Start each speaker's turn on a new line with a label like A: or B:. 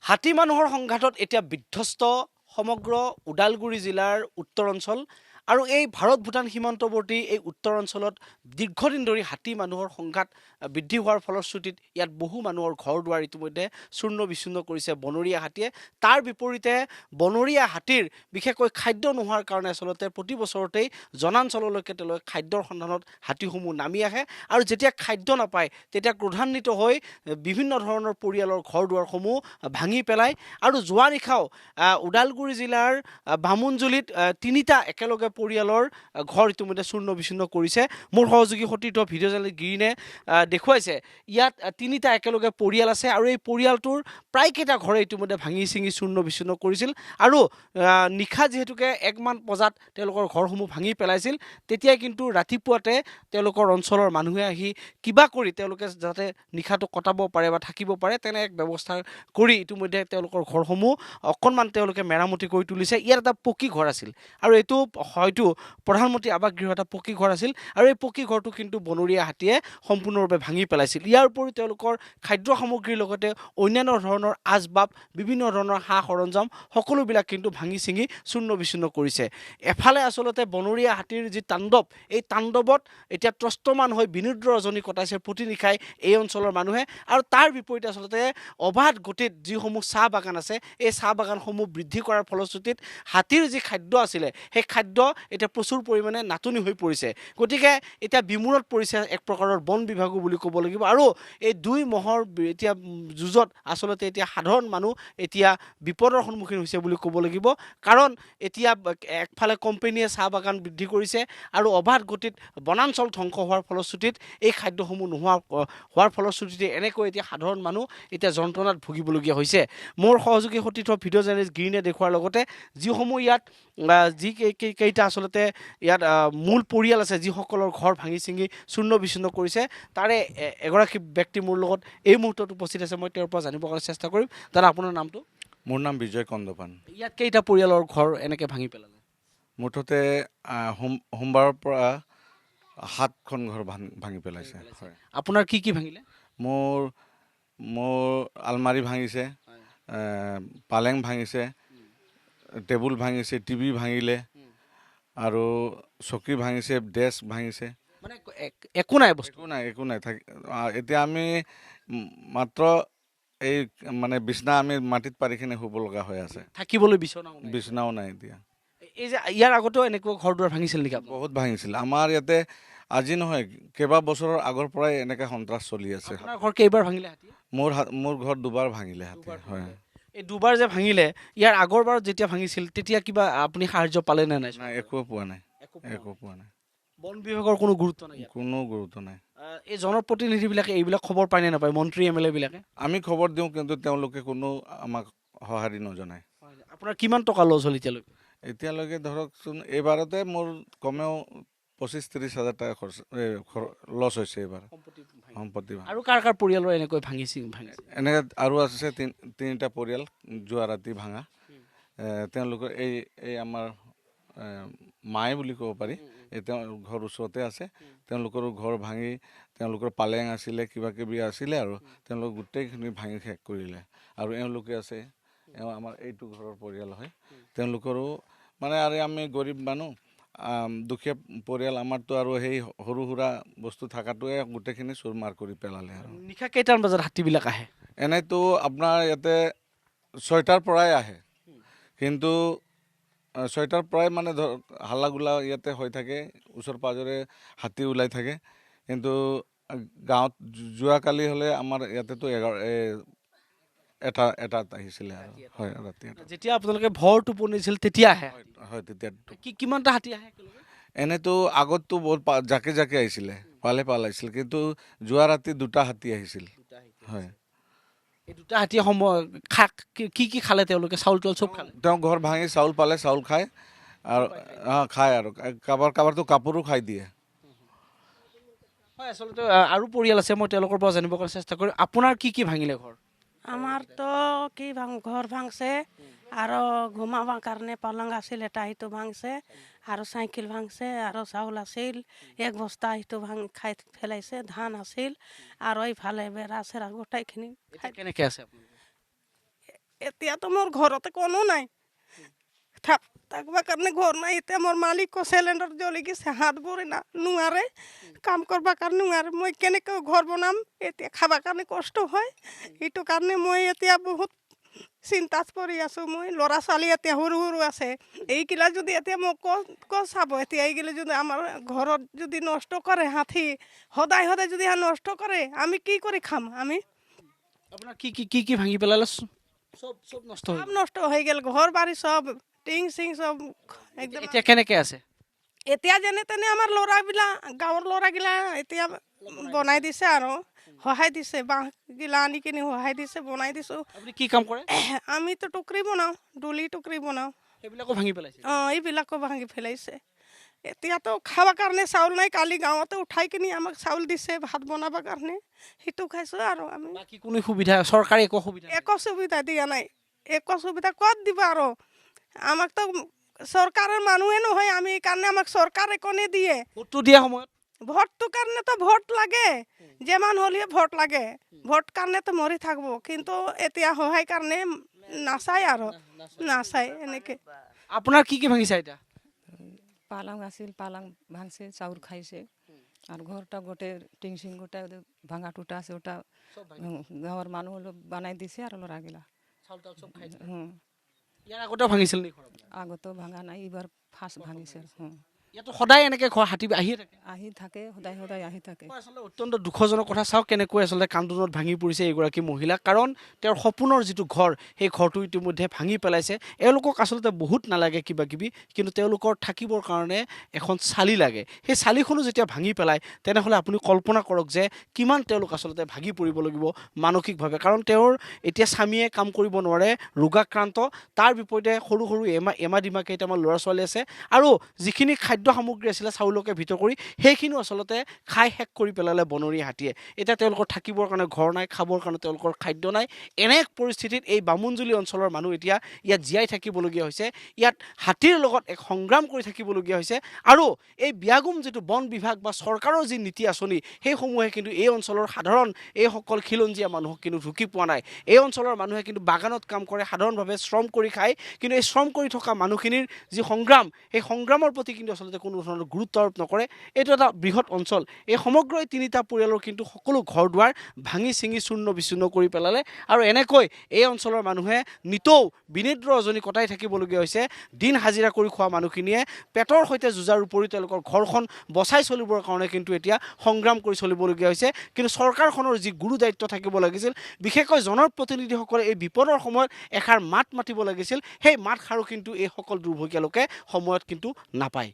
A: হাতী মানুহৰ সংঘাতত এতিয়া বিধ্বস্ত সমগ্ৰ ওদালগুৰি জিলাৰ উত্তৰ অঞ্চল আৰু এই ভাৰত ভূটান সীমান্তৱৰ্তী এই উত্তৰ অঞ্চলত দীৰ্ঘদিন ধৰি হাতী মানুহৰ সংঘাত বৃদ্ধি হোৱাৰ ফলশ্ৰুতিত ইয়াত বহু মানুহৰ ঘৰ দুৱাৰ ইতিমধ্যে চূৰ্ণ বিচূৰ্ণ কৰিছে বনৰীয়া হাতীয়ে। তাৰ বিপৰীতে বনৰীয়া হাতীৰ বিশেষকৈ খাদ্য নোহোৱাৰ কাৰণে আচলতে প্ৰতি বছৰতেই জনাঞ্চললৈকে তেওঁলোকে খাদ্যৰ সন্ধানত হাতীসমূহ নামি আহে আৰু যেতিয়া খাদ্য নাপায় তেতিয়া ক্ৰোধান্বিত হৈ বিভিন্ন ধৰণৰ পৰিয়ালৰ ঘৰ দুৱাৰসমূহ ভাঙি পেলায়। আৰু যোৱা নিশাও ওদালগুৰি জিলাৰ বামুণজুলিত তিনিটা একেলগে পৰিয়ালৰ ঘৰ ইতিমধ্যে চূৰ্ণ বিচূৰ্ণ কৰিছে। মোৰ সহযোগী সতীৰ্থ ভিডিঅ' জাৰ্নেলিষ্ট গিৰিনে দেখুৱাইছে ইয়াত তিনিটা একেলগে পৰিয়াল আছে আৰু এই পৰিয়ালটোৰ প্ৰায়কেইটা ঘৰে ইতিমধ্যে ভাঙি ছিঙি চূৰ্ণ বিচূৰ্ণ কৰিছিল। আৰু নিশা যিহেতুকে 1 মান বজাত তেওঁলোকৰ ঘৰসমূহ ভাঙি পেলাইছিল, তেতিয়াই কিন্তু ৰাতিপুৱাতে তেওঁলোকৰ অঞ্চলৰ মানুহে আহি কিবা কৰি তেওঁলোকে যাতে নিশাটো কটাব পাৰে বা থাকিব পাৰে তেনে এক ব্যৱস্থা কৰি ইতিমধ্যে তেওঁলোকৰ ঘৰসমূহ অকণমান তেওঁলোকে মেৰামতি কৰি তুলিছে। ইয়াত এটা পকী ঘৰ আছিল আৰু এইটো হয়তো প্ৰধানমন্ত্ৰী আৱাস গৃহ এটা পকী ঘৰ আছিল আৰু এই পকী ঘৰটো কিন্তু বনৰীয়া হাতীয়ে সম্পূৰ্ণৰূপে ভাঙি পেলাইছিল। ইয়াৰ উপৰিও তেওঁলোকৰ খাদ্য সামগ্ৰীৰ লগতে অন্যান্য ধৰণৰ আচবাব, বিভিন্ন ধৰণৰ সা সৰঞ্জাম সকলোবিলাক কিন্তু ভাঙি ছিঙি চূৰ্ণ বিচূৰ্ণ কৰিছে। এফালে আচলতে বনৰীয়া হাতীৰ যি তাণ্ডৱ, এই তাণ্ডৱত এতিয়া ত্ৰস্তমান হৈ বিনুদ্ৰ ৰজনী কটাইছে প্ৰতি নিশাই এই অঞ্চলৰ মানুহে। আৰু তাৰ বিপৰীতে আচলতে অবাধ গতিত যিসমূহ চাহ বাগান আছে এই চাহ বাগানসমূহ বৃদ্ধি কৰাৰ ফলশ্ৰুতিত হাতীৰ যি খাদ্য আছিলে সেই খাদ্য এতিয়া প্ৰচুৰ পৰিমাণে নাটনি হৈ পৰিছে। গতিকে এতিয়া বিমূৰত পৰিছে এক প্ৰকাৰৰ বন বিভাগো বুলি ক'ব লাগিব। আৰু এই দুই মহৰ এতিয়া যুঁজত আচলতে এতিয়া সাধাৰণ মানুহ এতিয়া বিপদৰ সন্মুখীন হৈছে বুলি ক'ব লাগিব। কাৰণ এতিয়া একফালে কোম্পানীয়ে চাহ বাগান বৃদ্ধি কৰিছে আৰু অবাধ গতিত বনাঞ্চল ধ্বংস হোৱাৰ ফলশ্ৰুতিত এই খাদ্যসমূহ নোহোৱা হোৱাৰ ফলশ্ৰুতিতে এনেকৈ এতিয়া সাধাৰণ মানুহ এতিয়া যন্ত্ৰণাত ভুগিবলগীয়া হৈছে। মোৰ সহযোগী সতীৰ্থ ভিডিঅ' জাৰ্নেলিষ্ট গিৰিনে দেখুওৱাৰ লগতে যিসমূহ ইয়াত যি কেইটা আচলতে ইয়াত মূল পৰিয়াল আছে যিসকলৰ ঘৰ ভাঙি ছিঙি চূৰ্ণ বিচূৰ্ণ কৰিছে, তাৰে এগৰাকী ব্যক্তি মোৰ লগত এই মুহূৰ্তত উপস্থিত আছে। মই তেওঁৰ পৰা জানিবৰ কাৰণে চেষ্টা কৰিম। দাদা, আপোনাৰ নামটো?
B: মোৰ নাম বিজয় কন্দপান।
A: ইয়াত কেইটা পৰিয়ালৰ ঘৰ এনেকৈ ভাঙি পেলালে?
B: মুঠতে সোমবাৰৰ পৰা 7খন ঘৰ ভাঙি পেলাইছে। হয়।
A: আপোনাৰ কি কি ভাঙিলে?
B: মোৰ আলমাৰি ভাঙিছে, পালেং ভাঙিছে, টেবুল ভাঙিছে, টিভি ভাঙিলে আৰু চকী ভাঙিছে, ডেস্ক ভাঙিছে।
A: মানে একো নাই বস্তু?
B: একো নাই। এতিয়া আমি মাত্ৰ এই মানে বিছনা আমি মাটিত পাৰিখিনি শুব লগা হৈ আছে।
A: থাকিবলৈ
B: বিছনাও নাই এতিয়া।
A: এই যে ইয়াৰ আগতেও এনেকুৱা ঘৰ দুৱাৰ ভাঙিছিল নেকি?
B: বহুত ভাঙিছিল। আমাৰ ইয়াতে আজি নহয় কেইবা বছৰৰ আগৰ পৰাই এনেকৈ সন্ত্ৰাস চলি আছে।
A: আপোনাৰ ঘৰ কেইবাৰ ভাঙিলে হাতীয়ে?
B: মোৰ ঘৰ দুবাৰ ভাঙিলে হাতীয়ে। হয়।
A: এই দুবাৰ যে ভাঙিলে, ইয়াৰ আগৰবাৰ যেতিয়া ভাঙিছিল তেতিয়া কিবা আপুনি সাহাৰ্য পালে নে নাই?
B: নাই, একো পোৱা নাই। একো পোৱা নাই।
A: বন বিভাগৰ কোনো গুৰুত্ব নাই?
B: কোনো গুৰুত্ব নাই।
A: এই জনপ্ৰতিনিধিবিলাকে এইবিলাক খবৰ পায় নে নাপায়? মন্ত্ৰী MLA বিলাকে?
B: আমি খবৰ দিওঁ কিন্তু তেওঁলোকে কোনো আমাক সঁহাৰি নজনায়।
A: আপোনাৰ কিমান টকা লছ হ'ল এতিয়ালৈকে?
B: এতিয়ালৈকে ধৰকচোন এইবাৰতে মোৰ কমেও 25-30 হাজাৰ টকা লছ হৈছে এইবাৰ সম্পত্তি।
A: আৰু কাৰ কাৰ পৰিয়ালৰ এনেকৈ ভাঙিছে?
B: এনেকৈ আৰু আছে তিনিটা পৰিয়াল যোৱা ৰাতি ভাঙা। তেওঁলোকৰ এই আমাৰ মায়ে বুলি ক'ব পাৰি, এই তেওঁৰ ঘৰ ওচৰতে আছে। তেওঁলোকৰো ঘৰ ভাঙি তেওঁলোকৰ পালেং আছিলে, কিবা কিবি আছিলে আৰু তেওঁলোক গোটেইখিনি ভাঙি শেষ কৰিলে। আৰু এওঁলোকে আছে, আমাৰ এইটো ঘৰৰ পৰিয়াল হয়। তেওঁলোকৰো মানে আৰু আমি গৰীব মানুহ, দুখীয়া পৰিয়াল আমাৰতো আৰু সেই সৰু সুৰা বস্তু থকাটোৱে গোটেইখিনি চুৰমাৰ কৰি পেলালে। আৰু
A: নিশা কেইটামান বজাত হাতীবিলাক আহে?
B: এনেইতো আপোনাৰ ইয়াতে 6টাৰ পৰাই আহে, কিন্তু 6টাৰ পৰাই মানে ধৰক হাল্লা গোল্লা ইয়াতে হৈ থাকে, ওচৰ পাঁজৰে হাতী ওলাই থাকে। কিন্তু গাঁৱত যোৱাকালি হ'লে আমাৰ ইয়াতেতো এটাত আহিছিলে আৰু। হয়, ৰাতি এটা।
A: যেতিয়া আপোনালোকে ভৰ টোপনিছিল তেতিয়া আহে?
B: হয়, তেতিয়া।
A: কিমানটা হাতী আহে?
B: এনেইতো আগততো বহুত জাকে জাকে আহিছিলে, পালে আহিছিল, কিন্তু যোৱা ৰাতি 2টা হাতী আহিছিল। হয়।
A: এই 2টা হাতীয়ে কি কি খালে তেওঁলোকে? চাউল তাউল চব খালে?
B: তেওঁ ঘৰ ভাঙি চাউল পালে চাউল খায় আৰু খায় আৰু কাৰোবাৰতো কাপোৰো খাই দিয়ে।
A: হয়, আচলতে আৰু পৰিয়াল আছে, মই তেওঁলোকৰ পৰা জানিবৰ কাৰণে চেষ্টা কৰিম। আপোনাৰ কি কি ভাঙিলে ঘৰ?
C: আমাৰতো ঘৰ ভাঙছে আৰু ঘুমাবৰ কাৰণে পালং আছিল এটা, সেইটো ভাঙছে আৰু চাইকেল ভাঙছে আৰু চাউল আছিল 1 বস্তা, সেইটো খাই পেলাইছে। ধান আছিল আৰু এইফালে বেৰা চেৰা গোটেইখিনি।
A: কেনেকৈ আছে?
C: এতিয়াতো মোৰ ঘৰতে কোনো নাই থাকিবৰ কাৰণে ঘৰ নাই এতিয়া মোৰ মালিকো চিলিণ্ডাৰ জ্বলি গৈছে হাত ভৰি নোৱাৰে কাম কৰিবৰ কাৰণে নোৱাৰে মই কেনেকৈ ঘৰ বনাম এতিয়া খাবৰ কাৰণে কষ্ট হয় সেইটো কাৰণে মই এতিয়া বহুত চিন্তাত পৰি আছোঁ মই ল'ৰা ছোৱালী এতিয়া সৰু সৰু আছে এইগিলা যদি এতিয়া মোক ক'ত চাব এতিয়া এইগিলা যদি আমাৰ ঘৰত যদি নষ্ট কৰে হাতী সদায় সদায় যদি নষ্ট কৰে আমি কি কৰি খাম আমি
A: আপোনাৰ কি কি কি কি ভাঙি পেলালে চব চব নষ্ট হৈ
C: সব নষ্ট হৈ গ'ল ঘৰ বাৰী চব টিং চিং চব একদম
A: এতিয়া কেনেকৈ আছে
C: এতিয়া যেনে তেনে আমাৰ ল'ৰাবিলাক গাঁৱৰ ল'ৰাগিলা এতিয়া বনাই দিছে আৰু সহায় দিছে বাঁহগিলা আনি কিনি সহায় দিছে বনাই দিছোঁ
A: আপুনি কি কাম কৰে
C: আমিতো টুকৰি বনাওঁ ডুলি টুকৰি বনাওঁ
A: সেইবিলাকো ভাঙি পেলাইছে
C: অঁ এইবিলাকো ভাঙি পেলাইছে এতিয়াতো খাবৰ কাৰণে চাউল নাই কালি গাঁৱতে উঠাই কিনি আমাক চাউল দিছে ভাত বনাবৰ কাৰণে সেইটো খাইছোঁ আৰু আমি
A: বাকী কোনো সুবিধা চৰকাৰে একো সুবিধা
C: একো সুবিধা দিয়া নাই একো সুবিধা ক'ত দিব আৰু আমাকতো চৰকাৰৰ মানুহে নহয় আমি এইকাৰণে আমাক চৰকাৰে কোনে দিয়ে
A: ভোটটো দিয়া সময়ত
C: ভোটটোৰ কাৰণেতো ভোট লাগে যিমান হ'লেও ভোট লাগে ভোট কাৰণেতো মৰি থাকিব কিন্তু এতিয়া সহায় কাৰণে নাচায় আৰু নাচায় এনেকৈ
A: আপোনাৰ কি কি ভাঙিছে এতিয়া
D: পালং আছিল পালং ভাঙছে চাউল খাইছে আর ঘরটা গোটে টিং সিং গোটা ভাঙা টুটা আছে ওটা গাঁৱৰ মানুহ অলপ বানাই দিছে আৰু ল'ৰাগিলা
A: ইয়াৰ আগতেও ভাঙিছিল নেকি ঘৰ আপোনাৰ?
D: আগতো ভাঙা নাই এইবাৰ ফাৰ্ষ্ট ভাঙিছে
A: ইয়াতো সদায় এনেকৈ ঘৰ হাতী আহিয়ে থাকে
D: আহি থাকে সদায় সদায় আহি থাকে
A: আচলতে অত্যন্ত দুখজনক কথা চাওক কেনেকৈ আচলতে কান্দোনত ভাঙি পৰিছে এইগৰাকী মহিলা কাৰণ তেওঁৰ সপোনৰ যিটো ঘৰ সেই ঘৰটো ইতিমধ্যে ভাঙি পেলাইছে এওঁলোকক আচলতে বহুত নালাগে কিবা কিবি কিন্তু তেওঁলোকৰ থাকিবৰ কাৰণে এখন চালি লাগে সেই চালিখনো যেতিয়া ভাঙি পেলায় তেনেহ'লে আপুনি কল্পনা কৰক যে কিমান তেওঁলোক আচলতে ভাগি পৰিব লাগিব মানসিকভাৱে কাৰণ তেওঁৰ এতিয়া স্বামীয়ে কাম কৰিব নোৱাৰে ৰোগাক্ৰান্ত তাৰ বিপৰীতে সৰু সৰু এমা ডিমা কেইটামান ল'ৰা ছোৱালী আছে আৰু যিখিনি খাদ্য সামগ্ৰী আছিলে চাউলকে ভিতৰ কৰি সেইখিনিও আচলতে খাই শেষ কৰি পেলালে বনৰীয়া হাতীয়ে এতিয়া তেওঁলোকৰ থাকিবৰ কাৰণে ঘৰ নাই খাবৰ কাৰণে তেওঁলোকৰ খাদ্য নাই এনে এক পৰিস্থিতিত এই বামুণজুলি অঞ্চলৰ মানুহ এতিয়া ইয়াত জীয়াই থাকিবলগীয়া হৈছে ইয়াত হাতীৰ লগত এক সংগ্ৰাম কৰি থাকিবলগীয়া হৈছে আৰু এই বিয়াগুম যিটো বন বিভাগ বা চৰকাৰৰ যি নীতি আঁচনি সেইসমূহে কিন্তু এই অঞ্চলৰ সাধাৰণ এইসকল খিলঞ্জীয়া মানুহক কিন্তু ঢুকি পোৱা নাই এই অঞ্চলৰ মানুহে কিন্তু বাগানত কাম কৰে সাধাৰণভাৱে শ্ৰম কৰি খায় কিন্তু এই শ্ৰম কৰি থকা মানুহখিনিৰ যি সংগ্ৰাম সেই সংগ্ৰামৰ প্ৰতি কিন্তু আচলতে কোনো ধৰণৰ গুৰুত্ব আৰোপ নকৰে এইটো এটা বৃহৎ অঞ্চল এই সমগ্ৰ এই তিনিটা পৰিয়ালৰ কিন্তু সকলো ঘৰ দুৱাৰ ভাঙি চিঙি চূৰ্ণ বিচূৰ্ণ কৰি পেলালে আৰু এনেকৈ এই অঞ্চলৰ মানুহে নিতৌ বিনিদ্ৰ ৰজনী কটাই থাকিবলগীয়া হৈছে দিন হাজিৰা কৰি খোৱা মানুহখিনিয়ে পেটৰ সৈতে যুঁজাৰ উপৰি তেওঁলোকৰ ঘৰখন বচাই চলিবৰ কাৰণে কিন্তু এতিয়া সংগ্ৰাম কৰি চলিবলগীয়া হৈছে কিন্তু চৰকাৰখনৰ যি গুৰু দায়িত্ব থাকিব লাগিছিল বিশেষকৈ জনপ্ৰতিনিধিসকলে এই বিপদৰ সময়ত এষাৰ মাত মাতিব লাগিছিল সেই মাতষাৰো কিন্তু এইসকল দুৰ্ভগীয়া লোকে সময়ত কিন্তু নাপায়